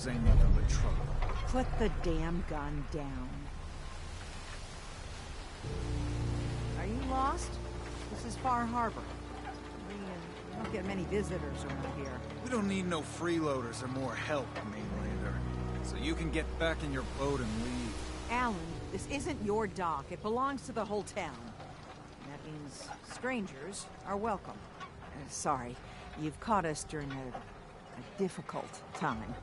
Mariners ain't nothing but trouble. Put the damn gun down. Are you lost? This is Far Harbor. We don't get many visitors around here. We don't need no freeloaders or more help, mainlander. So you can get back in your boat and leave. Alan, this isn't your dock. It belongs to the whole town. That means strangers are welcome. Sorry, you've caught us during a difficult time.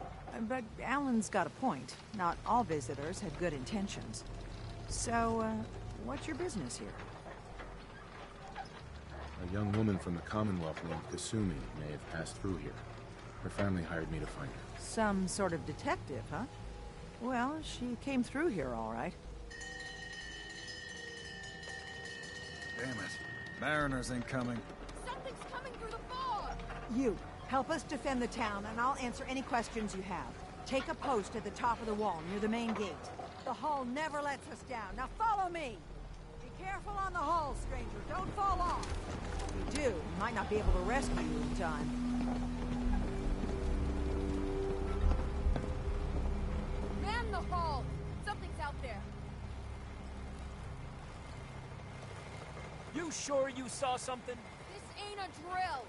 But Alan's got a point. Not all visitors have good intentions. So, what's your business here? A young woman from the Commonwealth named Kasumi may have passed through here. Her family hired me to find her. Some sort of detective, huh? Well, she came through here all right. Damn it. Mariners ain't coming. Something's coming through the fog! You, help us defend the town, and I'll answer any questions you have. Take a post at the top of the wall, near the main gate. The hull never lets us down. Now follow me! Be careful on the hull, stranger. Don't fall off. If you do, we might not be able to rescue you in time. Man the hull! Something's out there. You sure you saw something? This ain't a drill.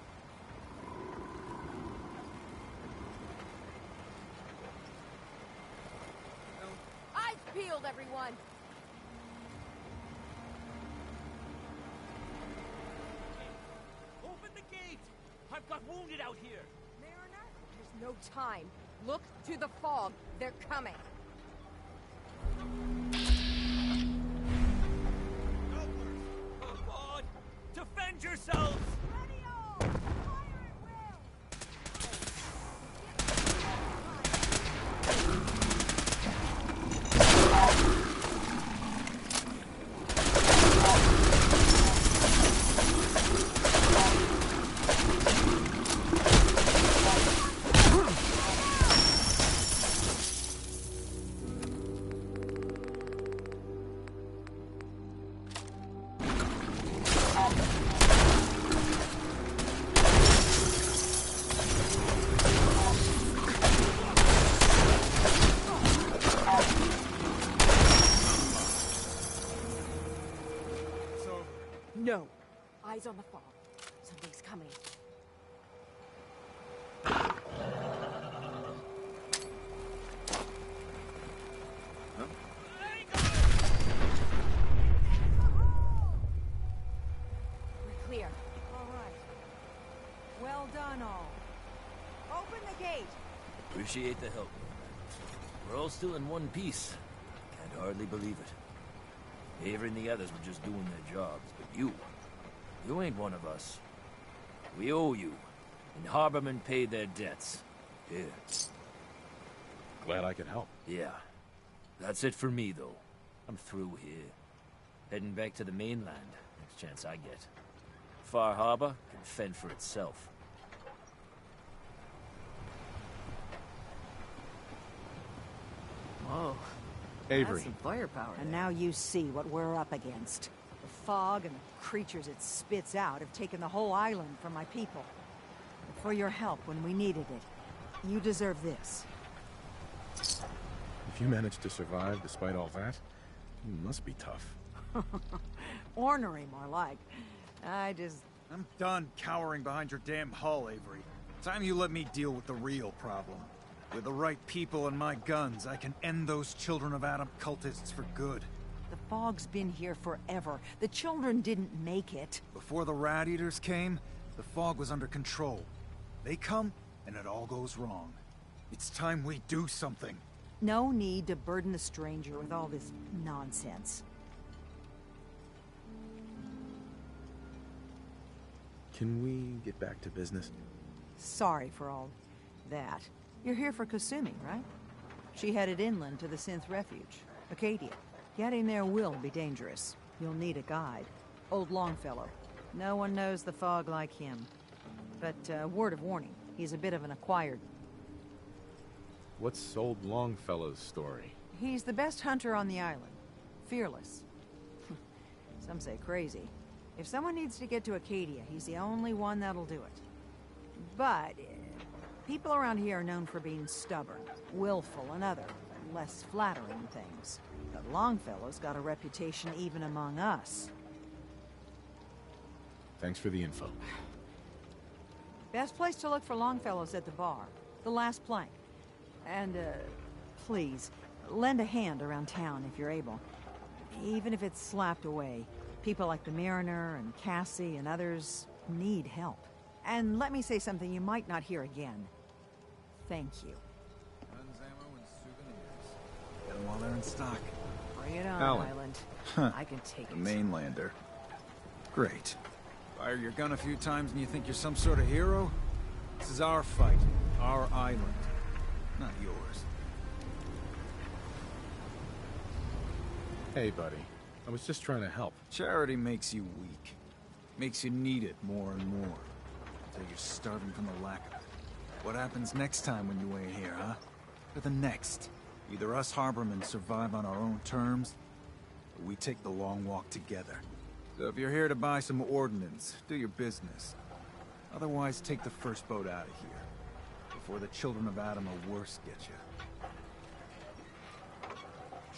Eyes peeled, everyone! Open the gate! I've got wounded out here! Mariner, there's no time. Look to the fog. They're coming. Come on! Defend yourselves! No. Eyes on the fog. Something's coming. We're clear. All right. Well done, all. Open the gate. Appreciate the help. We're all still in one piece. Can't hardly believe it. Avery and the others were just doing their jobs, but you ain't one of us. We owe you, and Harbormen paid their debts. Here. Glad I could help. Yeah. That's it for me, though. I'm through here. Heading back to the mainland, next chance I get. Far Harbor can fend for itself. Whoa. Avery. That's some firepower. And now you see what we're up against. The fog and the creatures it spits out have taken the whole island from my people. But for your help when we needed it, you deserve this. If you managed to survive despite all that, you must be tough. Ornery, more like. I'm done cowering behind your damn hull, Avery. Time you let me deal with the real problem. With the right people and my guns, I can end those Children of Adam cultists for good. The fog's been here forever. The children didn't make it. Before the Rat Eaters came, the fog was under control. They come, and it all goes wrong. It's time we do something. No need to burden the stranger with all this nonsense. Can we get back to business? Sorry for all that. You're here for Kasumi, right? She headed inland to the Synth Refuge, Acadia. Getting there will be dangerous. You'll need a guide. Old Longfellow. No one knows the fog like him. But, word of warning, he's a bit of an acquired. What's old Longfellow's story? He's the best hunter on the island. Fearless. Some say crazy. If someone needs to get to Acadia, he's the only one that'll do it. But people around here are known for being stubborn. willful, and other, less flattering things. But Longfellow's got a reputation even among us. Thanks for the info. Best place to look for Longfellow's at the bar. The last plank. And, please, lend a hand around town if you're able. Even if it's slapped away. People like the Mariner and Cassie and others need help. And let me say something you might not hear again. Thank you. Guns, ammo, and souvenirs. Get them while they're in stock. Bring it on, Alan. Island. Huh. I can take The it. mainlander. Great. Fire your gun a few times and you think you're some sort of hero? This is our fight. Our island. Not yours. Hey, buddy. I was just trying to help. Charity makes you weak. Makes you need it more and more. Until you're starving from the lack of it. What happens next time when you ain't here, huh? Or the next? Either us Harbormen survive on our own terms, or we take the long walk together. So if you're here to buy some ordnance, do your business. Otherwise, take the first boat out of here. Before the children of Adam or worse get you.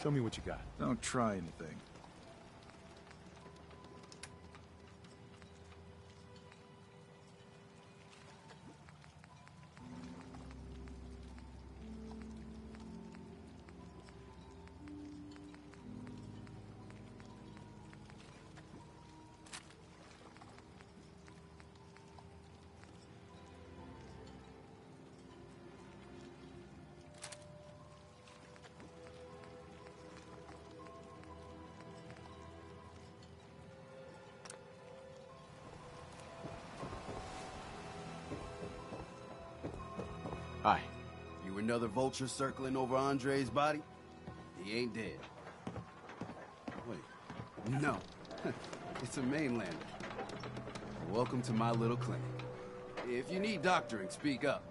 Show me what you got. Don't try anything. Hi. You another vulture circling over Andre's body? He ain't dead. Wait, no. It's a mainlander. Welcome to my little clinic. If you need doctoring, speak up.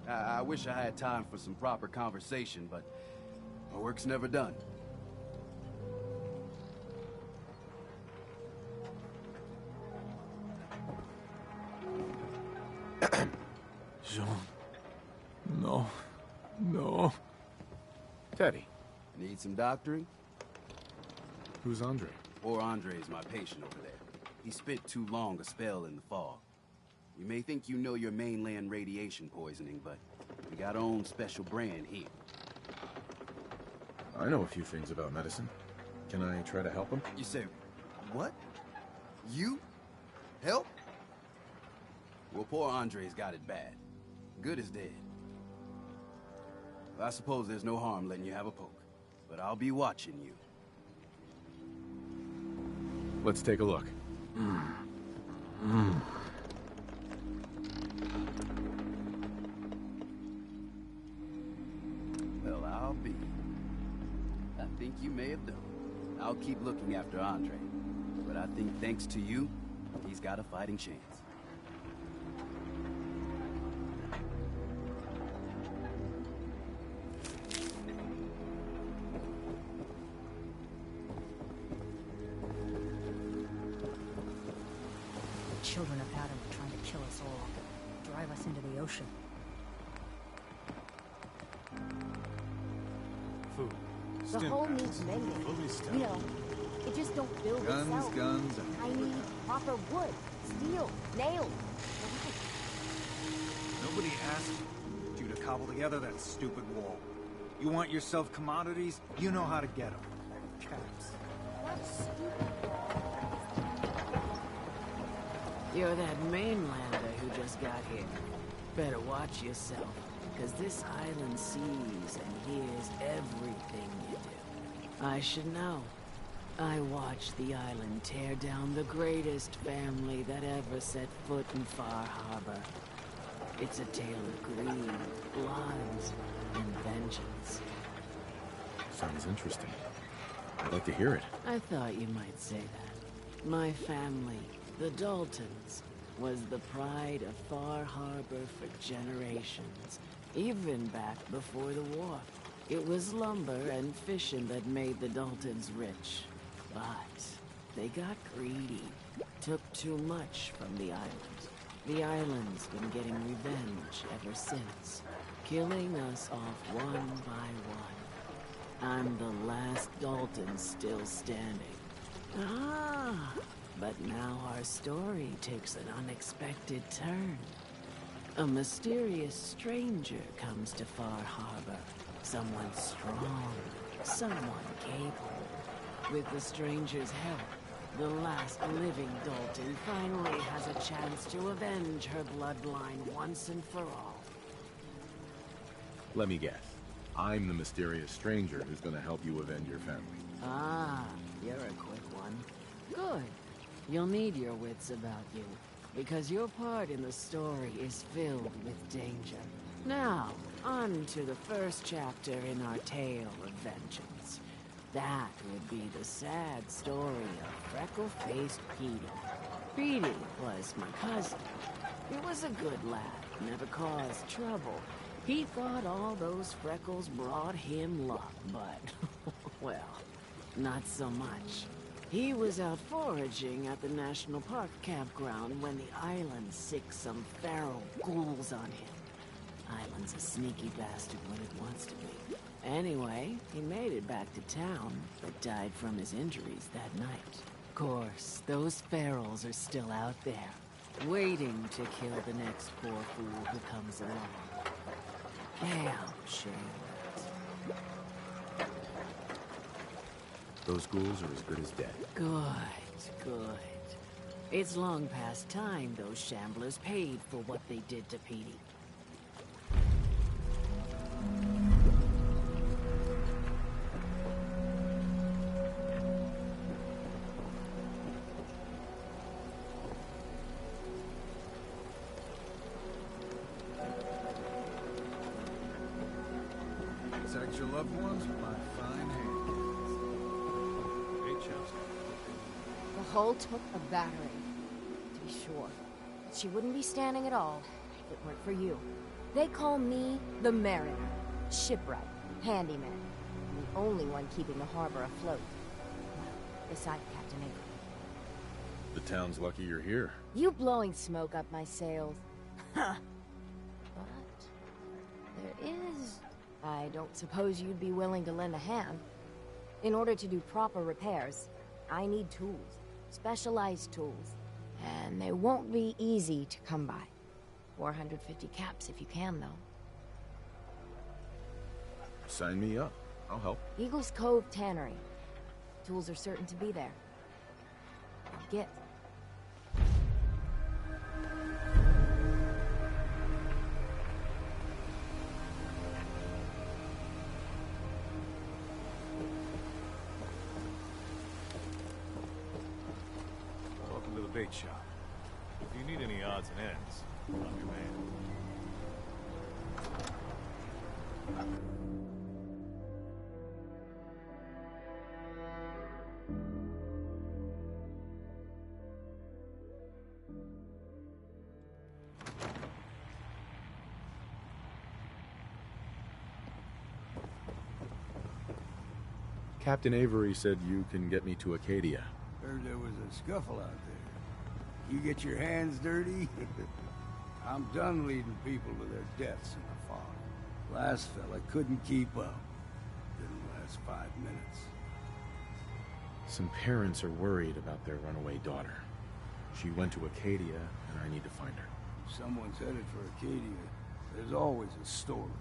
I wish I had time for some proper conversation, but my work's never done. Jean. No. No. Teddy. Need some doctoring? Who's Andre? Poor Andre's my patient over there. He spent too long a spell in the fog. You may think you know your mainland radiation poisoning, but we got our own special brand here. I know a few things about medicine. Can I try to help him? You say, what? You? Help? Well, poor Andre's got it bad. Good is dead. I suppose there's no harm letting you have a poke, but I'll be watching you. Let's take a look. Well, I'll be. I think you may have done. I'll keep looking after Andre, but I think thanks to you, he's got a fighting chance. Children of Adam are trying to kill us all. Drive us into the ocean. Food. The hole needs mending. You know, it just don't build Guns, itself. guns, and I need proper wood, steel, nails. nobody asked you to cobble together that stupid wall. You want yourself commodities? You know how to get them. Cats. That's stupid. You're that mainlander who just got here. Better watch yourself, because this island sees and hears everything you do. I should know. I watched the island tear down the greatest family that ever set foot in Far Harbor. It's a tale of greed, lies, and vengeance. Sounds interesting. I'd like to hear it. I thought you might say that. My family, the Daltons, was the pride of Far Harbor for generations, even back before the war. It was lumber and fishing that made the Daltons rich. But they got greedy, took too much from the island. The island's been getting revenge ever since. killing us off one by one. I'm the last Dalton still standing. Ah, but now our story takes an unexpected turn. A mysterious stranger comes to Far Harbor. Someone strong, someone capable. With the stranger's help, the last living Dalton finally has a chance to avenge her bloodline once and for all. Let me guess. I'm the mysterious stranger who's gonna help you avenge your family. Ah, you're a quick one. Good. You'll need your wits about you, because your part in the story is filled with danger. Now, on to the first chapter in our tale of vengeance. That would be the sad story of freckle-faced Petey. Petey was my cousin. He was a good lad, never caused trouble. He thought all those freckles brought him luck, but, well, not so much. He was out foraging at the National Park campground when the island sicked some feral ghouls on him. Island's a sneaky bastard when it wants to be. Anyway, he made it back to town, but died from his injuries that night. Of course, those ferals are still out there, waiting to kill the next poor fool who comes along. Damn shame. Those ghouls are as good as dead. Good, good. It's long past time those shamblers paid for what they did to Petey. Protect your loved ones with my fine hands. Hey, Chelsea. The hull took a battering, to be sure. But she wouldn't be standing at all if it weren't for you. They call me the Mariner, shipwright, handyman, and the only one keeping the harbor afloat. Well, beside Captain Avery. The town's lucky you're here. You blowing smoke up my sails. Huh. But there is... I don't suppose you'd be willing to lend a hand. In order to do proper repairs, I need tools. Specialized tools. And they won't be easy to come by. 450 caps if you can, though. Sign me up. I'll help. Eagles Cove Tannery. Tools are certain to be there. Get. Welcome to the bait shop. If you need any odds and ends, I'm your man. Captain Avery said you can get me to Acadia. Heard there was a scuffle out there. You get your hands dirty? I'm done leading people to their deaths in the fog. Last fella couldn't keep up. Didn't last 5 minutes. Some parents are worried about their runaway daughter. She went to Acadia, and I need to find her. If someone's headed for Acadia, there's always a story.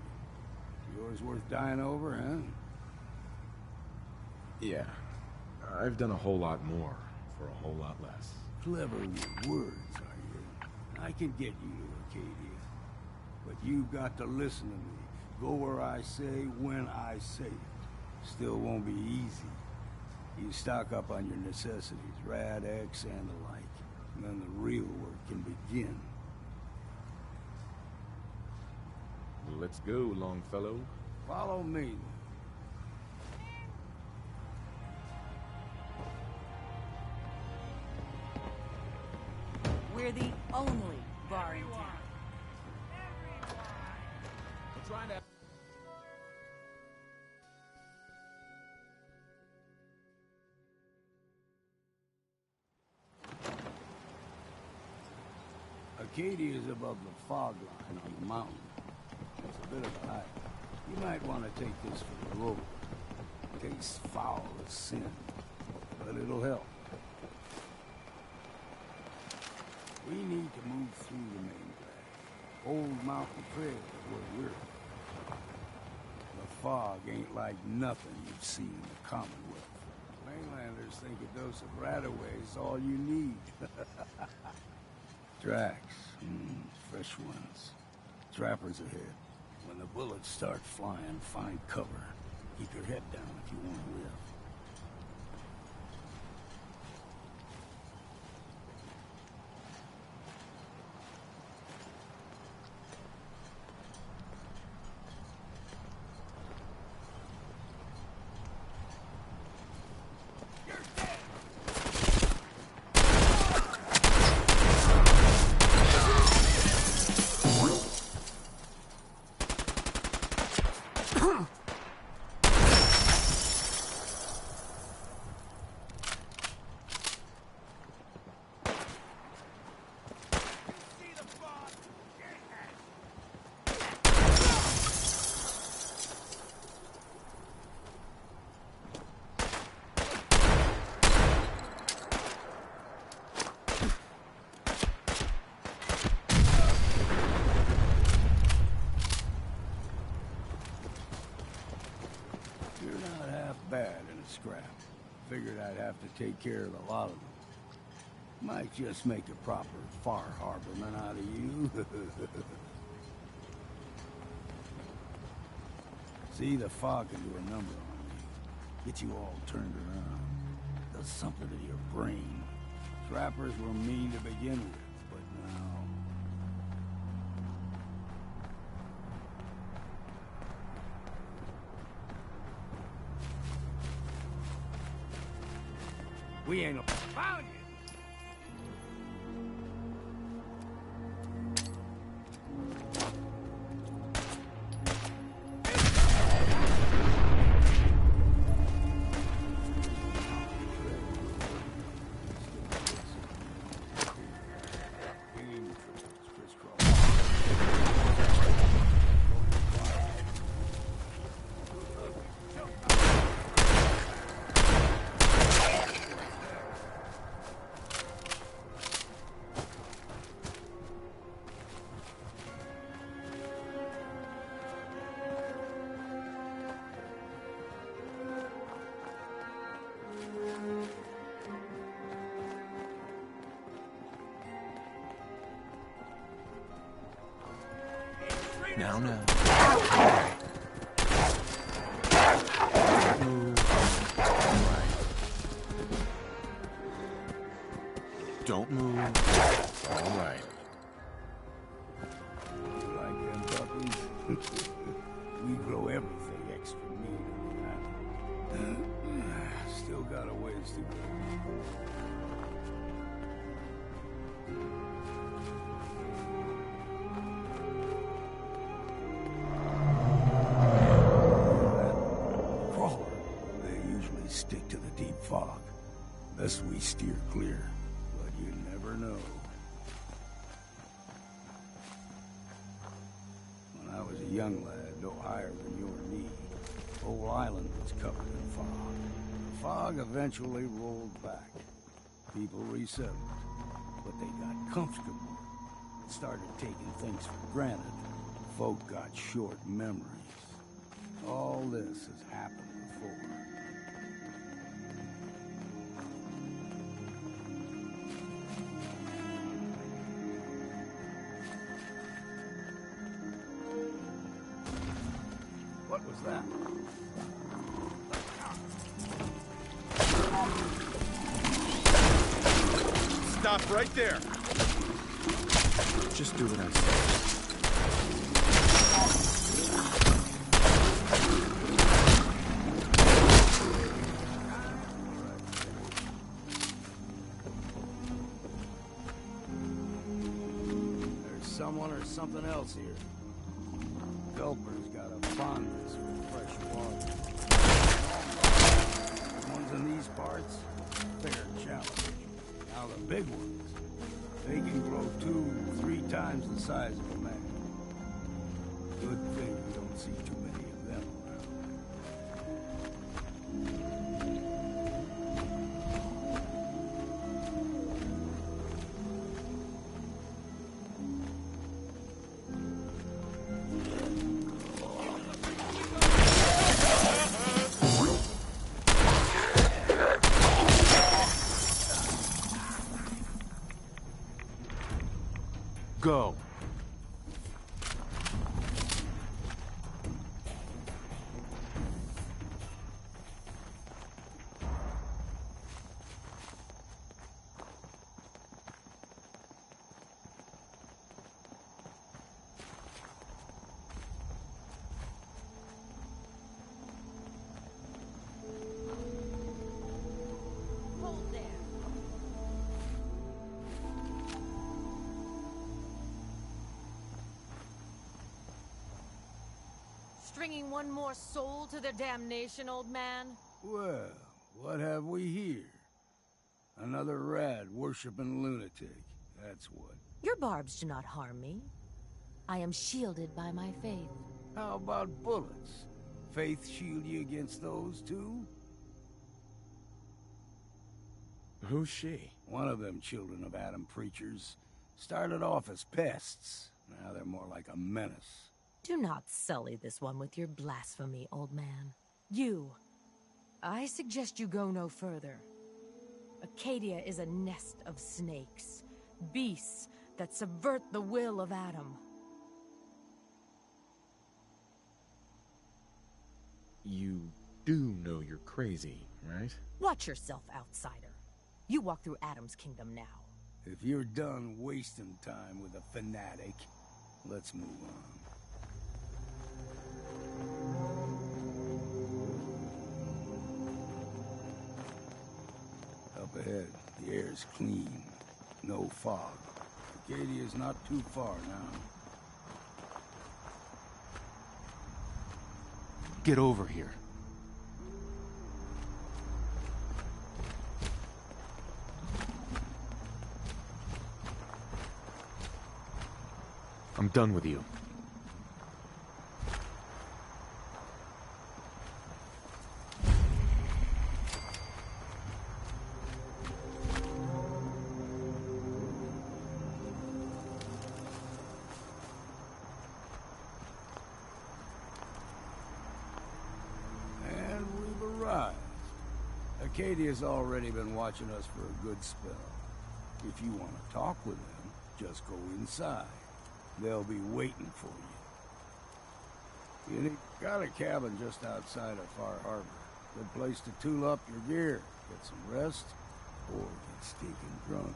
Yours worth dying over, huh? Yeah. I've done a whole lot more for a whole lot less. Clever with words, are you? I can get you to Acadia. But you've got to listen to me. Go where I say, when I say it. Still won't be easy. You stock up on your necessities, Rad-X and the like. And then the real work can begin. Let's go, Longfellow. Follow me. We're the only bar in town. I'm trying to... Acadia is above the fog line on the mountain. It's a bit of a hike. You might want to take this for the road. Tastes foul as sin, but it'll help. We need to move through the main drag. Old Mountain Trail is where we're. The fog ain't like nothing you've seen in the Commonwealth. Mainlanders think a dose of Radaway is all you need. Tracks, fresh ones. Trappers ahead. When the bullets start flying, find cover. Keep your head down if you want to live. Bad in a scrap. Figured I'd have to take care of a lot of them. Might just make a proper Far Harborman out of you. See, the fog can do a number on you. Get you all turned around. Does something to your brain. Trappers were mean to begin with, but now... We ain't found you. Now. Move. Right. Don't move. All right. You like them puppies? We grow everything extra mean on that. Still got a ways to go. Stick to the deep fog. Best we steer clear, but you never know. When I was a young lad, no higher than you or me, whole island was covered in fog. The fog eventually rolled back. People resettled, but they got comfortable and started taking things for granted. Folk got short memories. All this has happened before. What was that? Stop right there! Just do what I say. There's someone or something else here. Gulper's got a fondness for fresh water. The ones in these parts, fair challenge. Now the big ones, they can grow 2-3 times the size of a man. Good thing we don't see too many of them around. Go. Hold there. Stringing one more soul to their damnation, old man? Well, what have we here? Another rad-worshipping lunatic, that's what. Your barbs do not harm me. I am shielded by my faith. How about bullets? Faith shield you against those, too? Who's she? One of them children of Adam preachers. Started off as pests. Now they're more like a menace. Do not sully this one with your blasphemy, old man. You. I suggest you go no further. Acadia is a nest of snakes. Beasts that subvert the will of Adam. You do know you're crazy, right? Watch yourself, outsider. You walk through Adam's kingdom now. If you're done wasting time with a fanatic, let's move on. Up ahead, the air's clean. No fog. Acadia's not too far now. Get over here. I'm done with you. And we've arrived. Acadia's already been watching us for a good spell. If you want to talk with them, just go inside. They'll be waiting for you. You got a cabin just outside of Far Harbor. Good place to tool up your gear, get some rest, or get stinking drunk.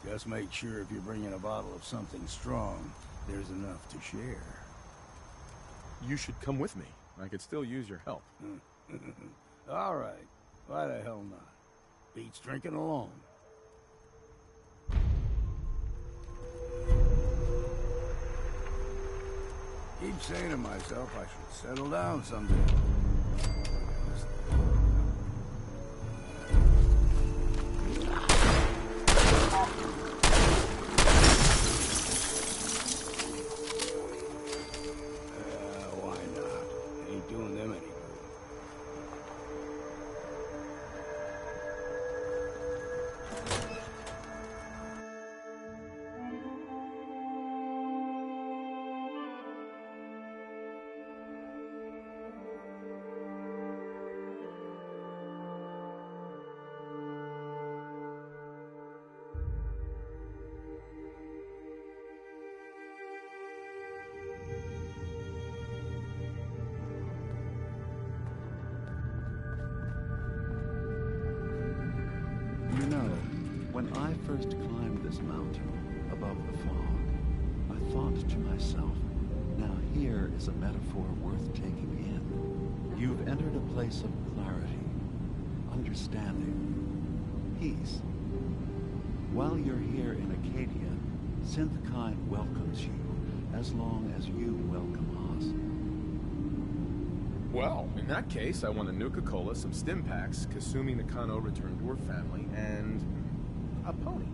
Just make sure if you're bringing a bottle of something strong, there's enough to share. You should come with me. I could still use your help. All right. Why the hell not? Beats drinking alone. Keep saying to myself I should settle down someday. Why not? Ain't doing them any good. You know, when I first climbed this mountain above the fog, I thought to myself, now here is a metaphor worth taking in. You've entered a place of clarity, understanding, peace. While you're here in Acadia, Synthkind welcomes you as long as you welcome us. Well, in that case, I want a Nuka-Cola, some stim packs, Kasumi Nakano returned to her family, and a pony.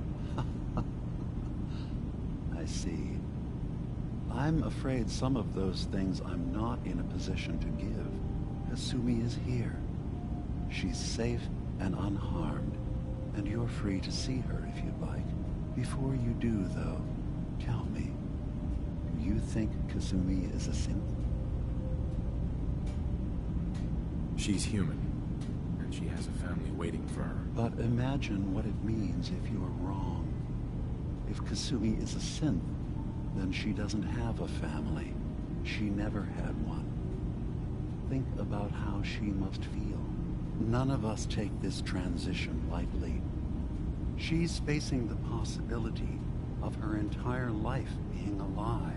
I see. I'm afraid some of those things I'm not in a position to give. Kasumi is here. She's safe and unharmed, and you're free to see her if you'd like. Before you do, though, tell me, do you think Kasumi is a synth? She's human, and she has a family waiting for her. But imagine what it means if you're wrong. If Kasumi is a synth, then she doesn't have a family. She never had one. Think about how she must feel. None of us take this transition lightly. She's facing the possibility of her entire life being a lie,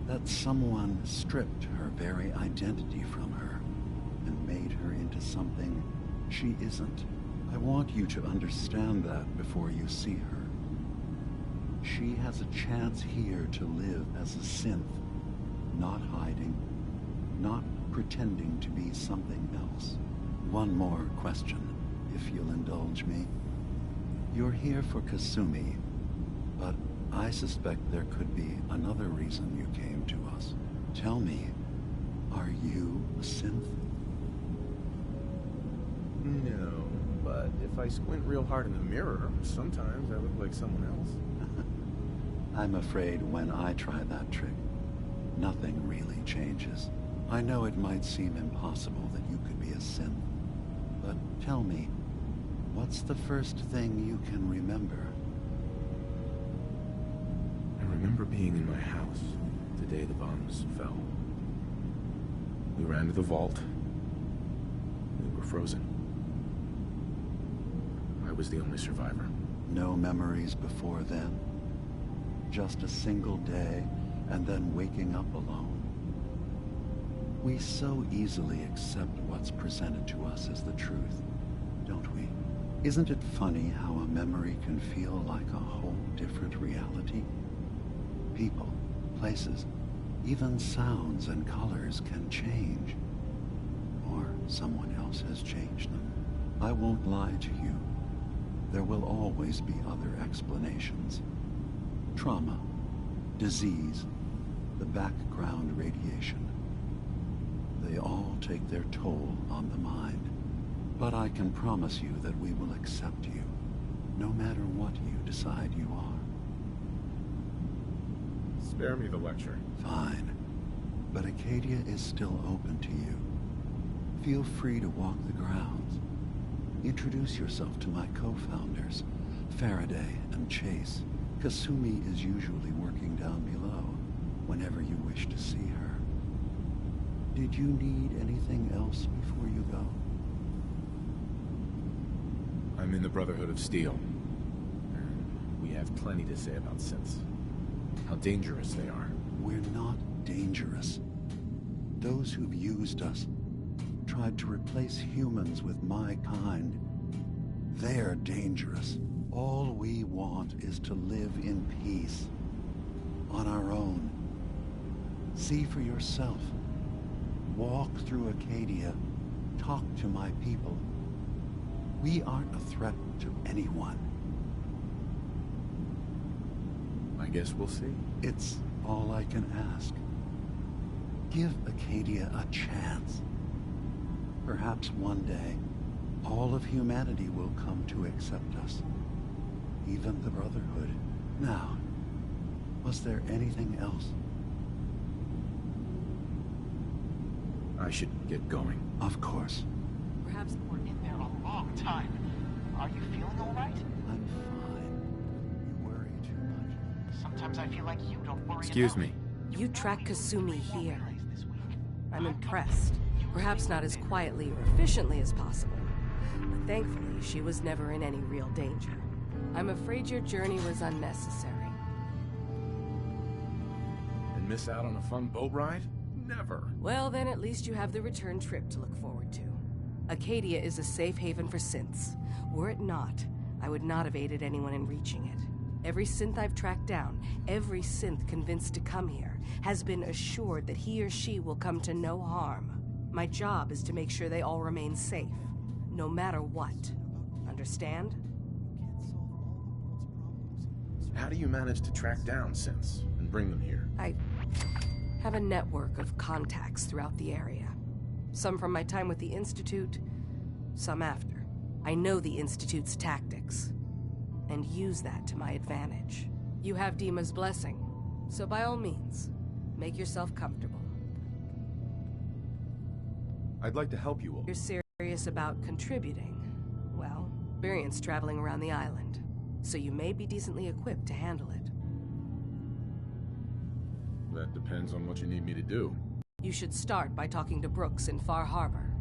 that someone stripped her very identity from her and made her into something she isn't. I want you to understand that before you see her. She has a chance here to live as a synth, not hiding, not pretending to be something else. One more question, if you'll indulge me. You're here for Kasumi, but I suspect there could be another reason you came to us. Tell me, are you a synth? No, but if I squint real hard in the mirror, sometimes I look like someone else. I'm afraid when I try that trick, nothing really changes. I know it might seem impossible that you could be a synth, but tell me, what's the first thing you can remember? I remember being in my house the day the bombs fell. We ran to the vault. We were frozen. I was the only survivor. No memories before then? Just a single day, and then waking up alone. We so easily accept what's presented to us as the truth, don't we? Isn't it funny how a memory can feel like a whole different reality? People, places, even sounds and colors can change. Or someone else has changed them. I won't lie to you. There will always be other explanations. Trauma, disease, the background radiation. They all take their toll on the mind. But I can promise you that we will accept you, no matter what you decide you are. Spare me the lecture. Fine. But Acadia is still open to you. Feel free to walk the grounds. Introduce yourself to my co-founders, Faraday and Chase. Kasumi is usually working down below, whenever you wish to see her. Did you need anything else before you go? I'm in the Brotherhood of Steel. And we have plenty to say about synths. How dangerous they are. We're not dangerous. Those who've used us, tried to replace humans with my kind, they're dangerous. All we want is to live in peace, on our own. See for yourself. Walk through Acadia. Talk to my people. We aren't a threat to anyone. I guess we'll see. It's all I can ask. Give Acadia a chance. Perhaps one day, all of humanity will come to accept us. Even the Brotherhood. Now, was there anything else? I should get going. Of course. Perhaps we're in there a long time. Are you feeling all right? I'm fine. You worry too much. Sometimes I feel like you don't worry. Excuse me. You track Kasumi here. I'm impressed. Perhaps not as quietly or efficiently as possible, but thankfully she was never in any real danger. I'm afraid your journey was unnecessary. And miss out on a fun boat ride? Never. Well, then at least you have the return trip to look forward to. Acadia is a safe haven for synths. Were it not, I would not have aided anyone in reaching it. Every synth I've tracked down, every synth convinced to come here, has been assured that he or she will come to no harm. My job is to make sure they all remain safe, no matter what. Understand? How do you manage to track down synths and bring them here? have a network of contacts throughout the area. Some from my time with the Institute, some after. I know the Institute's tactics, and use that to my advantage. You have Dima's blessing, so by all means, make yourself comfortable. I'd like to help you all. You're serious about contributing. Well, experience traveling around the island, so you may be decently equipped to handle it. That depends on what you need me to do. You should start by talking to Brooks in Far Harbor.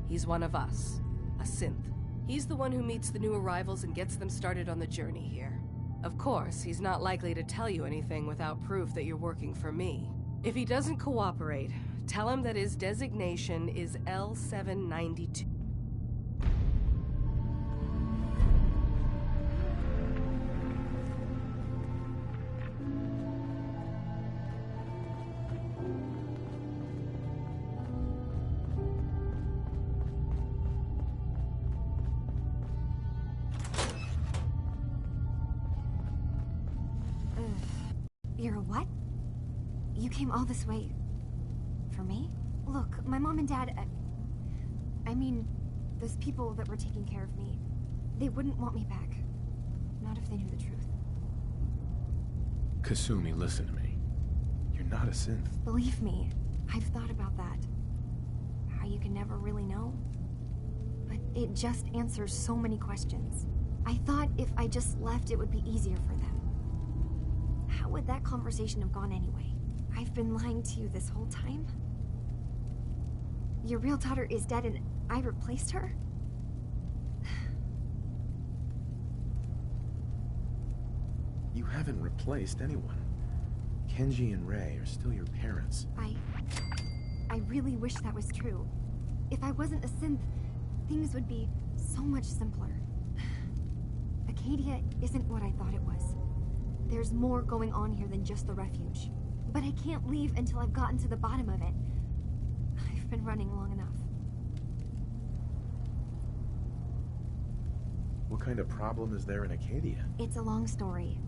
He's one of us, a synth. He's the one who meets the new arrivals and gets them started on the journey here. Of course, he's not likely to tell you anything without proof that you're working for me. If he doesn't cooperate, tell him that his designation is L792. You're a what? You came all this way... for me? Look, my mom and dad... I mean, those people that were taking care of me, they wouldn't want me back. Not if they knew the truth. Kasumi, listen to me. You're not a synth. Believe me, I've thought about that. How you can never really know. But it just answers so many questions. I thought if I just left, it would be easier for them. How would that conversation have gone anyway? I've been lying to you this whole time? Your real daughter is dead and I replaced her? You haven't replaced anyone. Kenji and Rei are still your parents. I really wish that was true. If I wasn't a synth, things would be so much simpler. Acadia isn't what I thought it was. There's more going on here than just the refuge. But I can't leave until I've gotten to the bottom of it. I've been running long enough. What kind of problem is there in Acadia? It's a long story.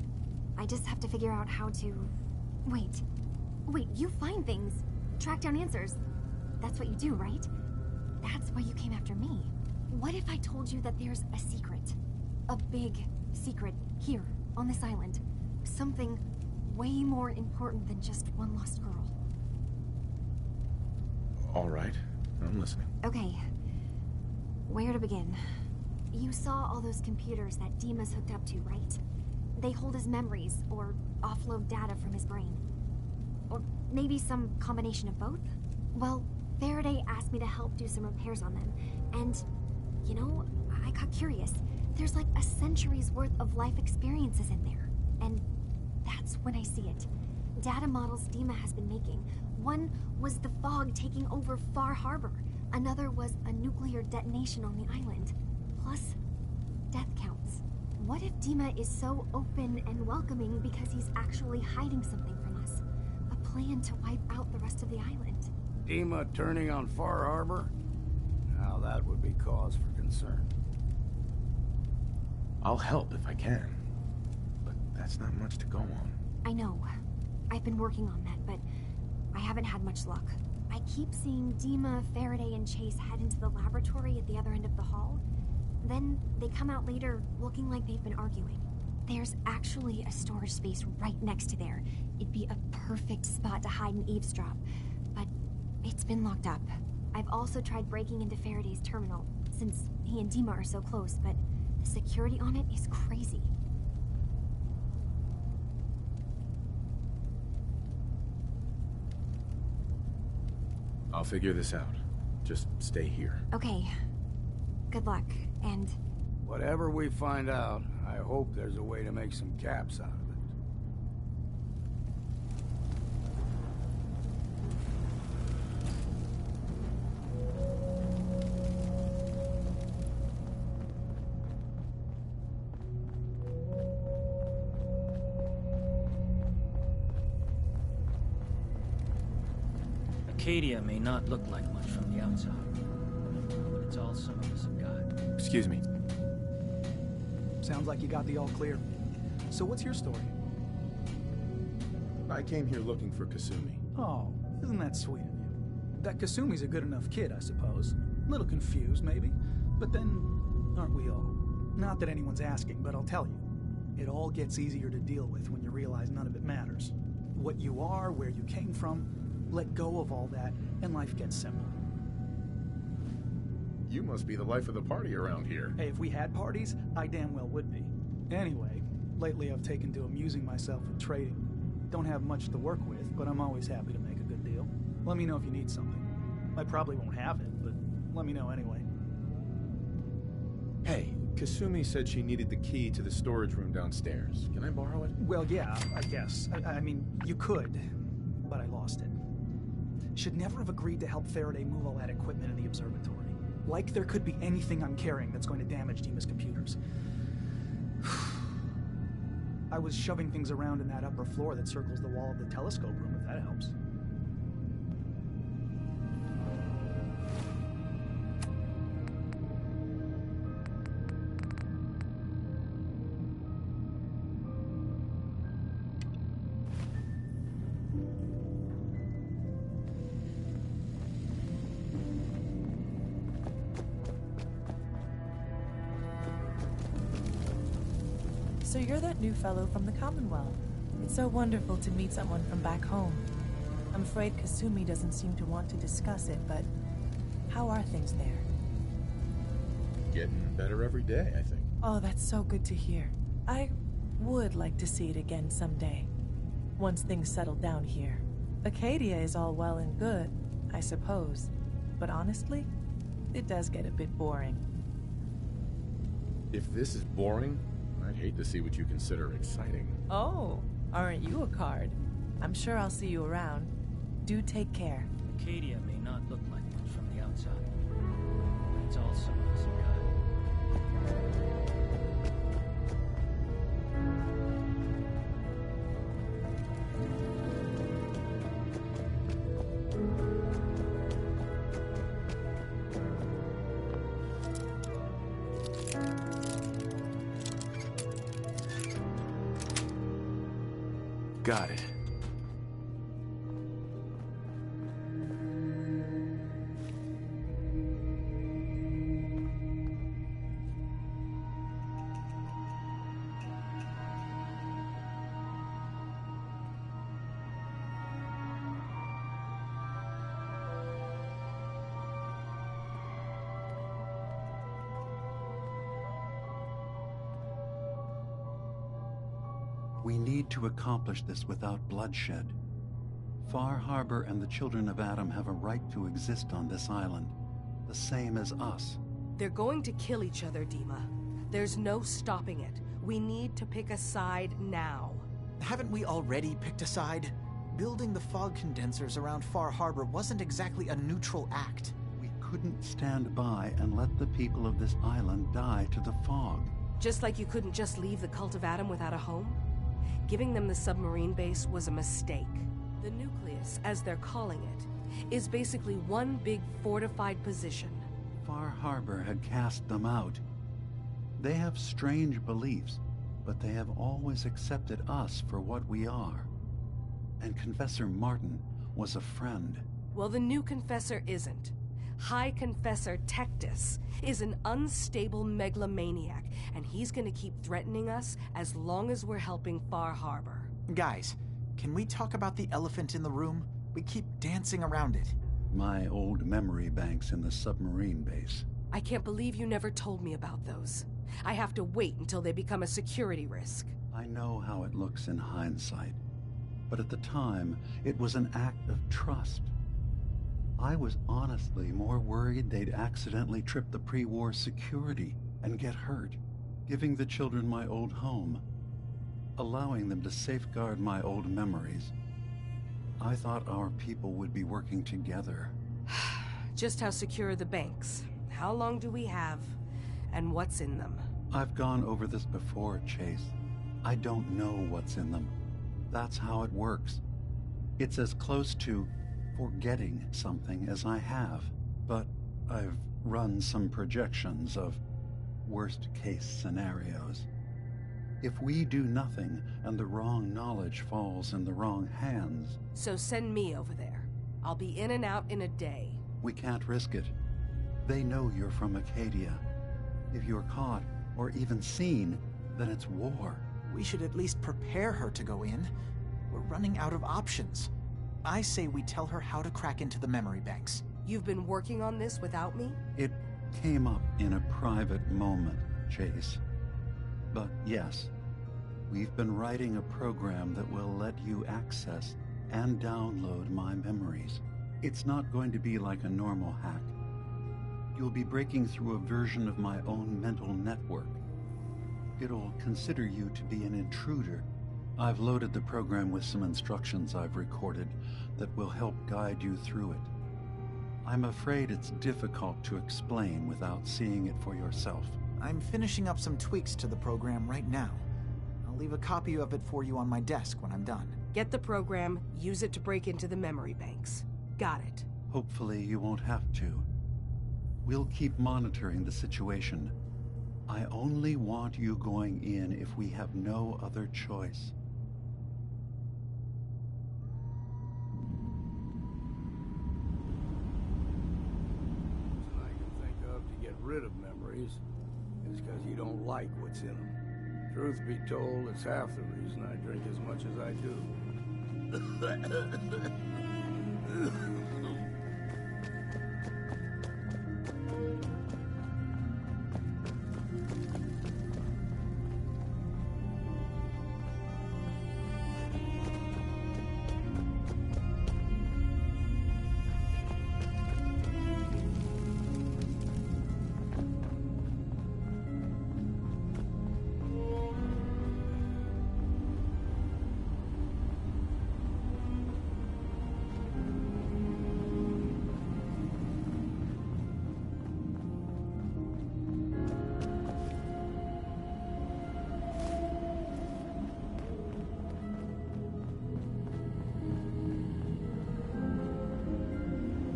I just have to figure out how to... Wait, you find things. Track down answers. That's what you do, right? That's why you came after me. What if I told you that there's a secret? A big secret here, on this island. Something way more important than just one lost girl. All right, I'm listening. Okay, where to begin? You saw all those computers that Dima's hooked up to, right? They hold his memories, or offload data from his brain. Or maybe some combination of both? Well, Faraday asked me to help do some repairs on them, and, you know, I got curious. There's like a century's worth of life experiences in there, and that's when I see it. Data models Dima has been making. One was the fog taking over Far Harbor. Another was a nuclear detonation on the island. Plus, death counts. What if Dima is so open and welcoming because he's actually hiding something from us? A plan to wipe out the rest of the island. Dima turning on Far Harbor? Now that would be cause for concern. I'll help if I can. But that's not much to go on. I know. I've been working on that, but I haven't had much luck. I keep seeing Dima, Faraday, and Chase head into the laboratory at the other end of the hall. Then they come out later looking like they've been arguing. There's actually a storage space right next to there. It'd be a perfect spot to hide and eavesdrop, but it's been locked up. I've also tried breaking into Faraday's terminal, since he and Dima are so close, but the security on it is crazy. I'll figure this out. Just stay here. Okay. Good luck, and... Whatever we find out, I hope there's a way to make some caps out of it. Acadia may not look like much from the outside, but it's all some of us have got. Excuse me. Sounds like you got the all clear. So what's your story? I came here looking for Kasumi. Oh, Isn't that sweet of you? That Kasumi's a good enough kid, I suppose. Little confused, maybe. But then, aren't we all? Not that anyone's asking, but I'll tell you. It all gets easier to deal with when you realize none of it matters. What you are, where you came from, let go of all that, and life gets simple. You must be the life of the party around here. Hey, if we had parties, I damn well would be. Anyway, lately I've taken to amusing myself with trading. Don't have much to work with, but I'm always happy to make a good deal. Let me know if you need something. I probably won't have it, but let me know anyway. Hey, Kasumi said she needed the key to the storage room downstairs. Can I borrow it? Well, yeah, I guess. I mean, you could, but I lost it. Should never have agreed to help Faraday move all that equipment in the observatory. Like there could be anything I'm carrying that's going to damage Dima's computers. I was shoving things around in that upper floor that circles the wall of the telescope room, if that helps. So you're that new fellow from the Commonwealth. It's so wonderful to meet someone from back home. I'm afraid Kasumi doesn't seem to want to discuss it, but how are things there? Getting better every day, I think. Oh, that's so good to hear. I would like to see it again someday, once things settle down here. Acadia is all well and good, I suppose, but honestly, it does get a bit boring. If this is boring, I'd hate to see what you consider exciting. Oh, aren't you a card? I'm sure I'll see you around. Do take care. Acadia may not look like much from the outside, but it's all some of us have got. Got it. We need to accomplish this without bloodshed. Far Harbor and the children of Adam have a right to exist on this island, the same as us. They're going to kill each other, Dima. There's no stopping it. We need to pick a side now. Haven't we already picked a side? Building the fog condensers around Far Harbor wasn't exactly a neutral act. We couldn't stand by and let the people of this island die to the fog. Just like you couldn't just leave the Cult of Adam without a home? Giving them the submarine base was a mistake. The nucleus, as they're calling it, is basically one big fortified position. Far Harbor had cast them out. They have strange beliefs, but they have always accepted us for what we are. And Confessor Martin was a friend. Well, the new Confessor isn't. High Confessor Tectus is an unstable megalomaniac, and he's gonna keep threatening us as long as we're helping Far Harbor. Guys, can we talk about the elephant in the room? We keep dancing around it. My old memory banks in the submarine base. I can't believe you never told me about those. I have to wait until they become a security risk. I know how it looks in hindsight, but at the time, it was an act of trust. I was honestly more worried they'd accidentally trip the pre-war security and get hurt, giving the children my old home, allowing them to safeguard my old memories. I thought our people would be working together. Just how secure are the banks? How long do we have? And what's in them? I've gone over this before, Chase. I don't know what's in them. That's how it works. It's as close to forgetting something as I have, but I've run some projections of worst-case scenarios. If we do nothing and the wrong knowledge falls in the wrong hands... So send me over there. I'll be in and out in a day. We can't risk it. They know you're from Acadia. If you're caught, or even seen, then it's war. We should at least prepare her to go in. We're running out of options. I say we tell her how to crack into the memory banks. You've been working on this without me? It came up in a private moment, Chase. But yes, we've been writing a program that will let you access and download my memories. It's not going to be like a normal hack. You'll be breaking through a version of my own mental network. It'll consider you to be an intruder. I've loaded the program with some instructions I've recorded that will help guide you through it. I'm afraid it's difficult to explain without seeing it for yourself. I'm finishing up some tweaks to the program right now. I'll leave a copy of it for you on my desk when I'm done. Get the program, use it to break into the memory banks. Got it. Hopefully you won't have to. We'll keep monitoring the situation. I only want you going in if we have no other choice. I can think of to get rid of memories is because you don't like what's in them. Truth be told, it's half the reason I drink as much as I do.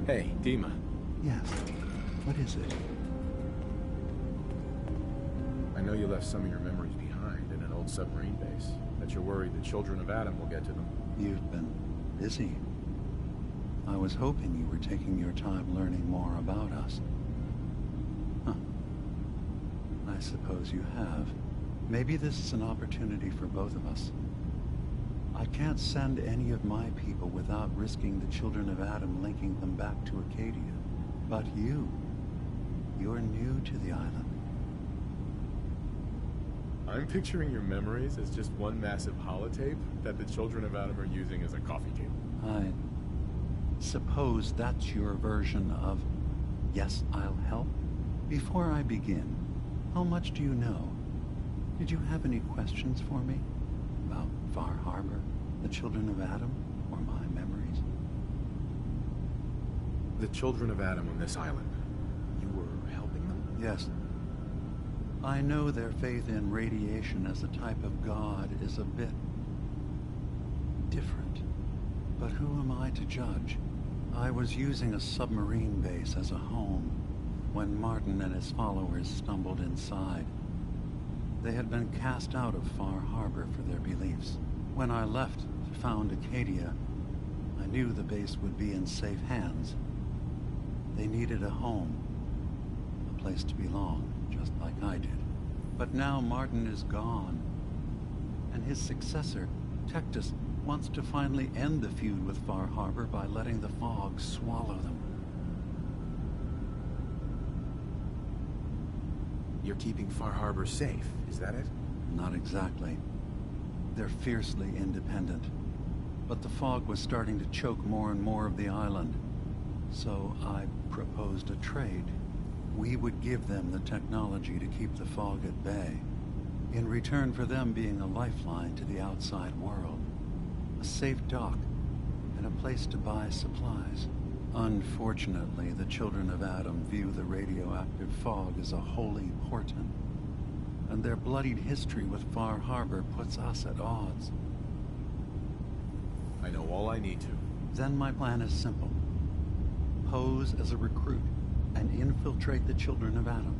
Hey, Dima. Yes. What is it? I know you left some of your memories behind in an old submarine base. Bet you're worried the children of Adam will get to them. You've been busy. I was hoping you were taking your time learning more about us. Huh. I suppose you have. Maybe this is an opportunity for both of us. I can't send any of my people without risking the children of Adam linking them back to Acadia. But you're new to the island. I'm picturing your memories as just one massive holotape that the children of Adam are using as a coffee table. I suppose that's your version of, yes, I'll help? Before I begin, how much do you know? Did you have any questions for me? About Far Harbor, the children of Adam, or my memories? The children of Adam on this island. You were helping them? Yes. I know their faith in radiation as a type of god is a bit different. But who am I to judge? I was using a submarine base as a home when Martin and his followers stumbled inside. They had been cast out of Far Harbor for their beliefs. When I left to found Acadia, I knew the base would be in safe hands. They needed a home, a place to belong, just like I did. But now Martin is gone, and his successor, Tectus, wants to finally end the feud with Far Harbor by letting the fog swallow them. You're keeping Far Harbor safe, is that it? Not exactly. They're fiercely independent. But the fog was starting to choke more and more of the island. So I proposed a trade. We would give them the technology to keep the fog at bay, in return for them being a lifeline to the outside world. A safe dock, and a place to buy supplies. Unfortunately, the children of Adam view the radioactive fog as a holy portent, and their bloodied history with Far Harbor puts us at odds. I know all I need to. Then my plan is simple. Pose as a recruit and infiltrate the children of Adam.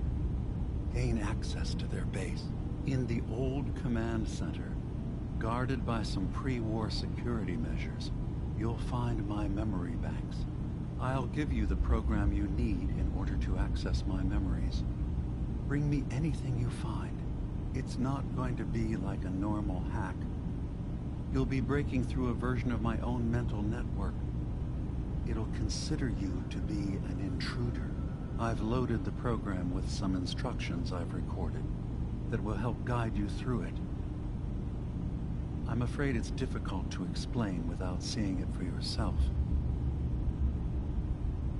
Gain access to their base in the old command center, guarded by some pre-war security measures. you'll find my memory banks. I'll give you the program you need in order to access my memories. Bring me anything you find. It's not going to be like a normal hack. You'll be breaking through a version of my own mental network. It'll consider you to be an intruder. I've loaded the program with some instructions I've recorded that will help guide you through it. I'm afraid it's difficult to explain without seeing it for yourself.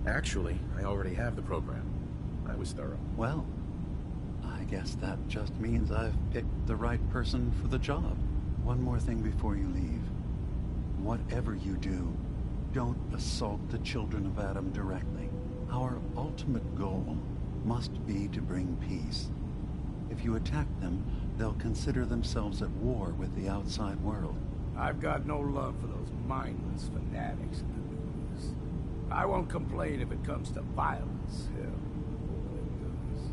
Actually, I already have the program. I was thorough. Well, I guess that just means I've picked the right person for the job. One more thing before you leave. Whatever you do, don't assault the children of Adam directly. Our ultimate goal must be to bring peace. If you attack them, they'll consider themselves at war with the outside world. I've got no love for those mindless fanatics in the news. I won't complain if it comes to violence. Hell, it does.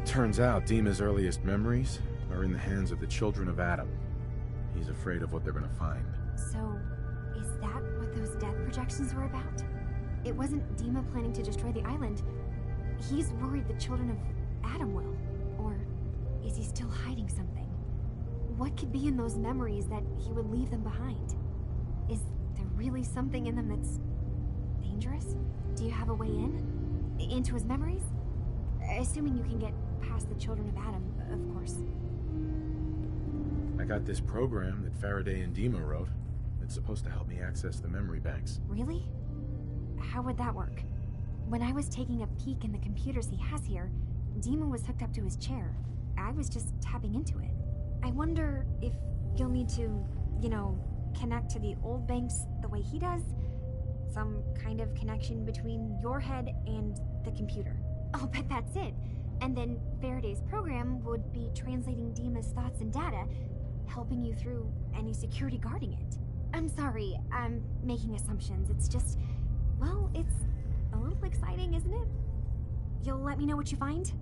Turns out Dima's earliest memories are in the hands of the children of Adam. He's afraid of what they're gonna find. So, is that what those death projections were about? It wasn't Dima planning to destroy the island. He's worried the children of Adam will. Or is he still hiding something? What could be in those memories that he would leave them behind? Is there really something in them that's dangerous? Do you have a way in? Into his memories? Assuming you can get past the children of Adam, of course. I got this program that Faraday and Dima wrote. It's supposed to help me access the memory banks. Really? How would that work? When I was taking a peek in the computers he has here, Dima was hooked up to his chair. I was just tapping into it. I wonder if you'll need to, connect to the old banks the way he does? Some kind of connection between your head and the computer. I'll bet that's it. And then Faraday's program would be translating Dima's thoughts and data, helping you through any security guarding it. I'm sorry, I'm making assumptions. It's just, well, it's a little exciting, isn't it? You'll let me know what you find?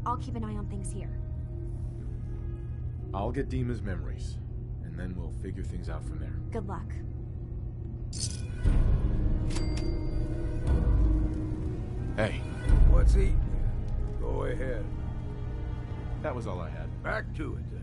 I'll keep an eye on things here. I'll get Dima's memories, and then we'll figure things out from there. Good luck. Hey. What's eating? Go ahead. That was all I had. Back to it.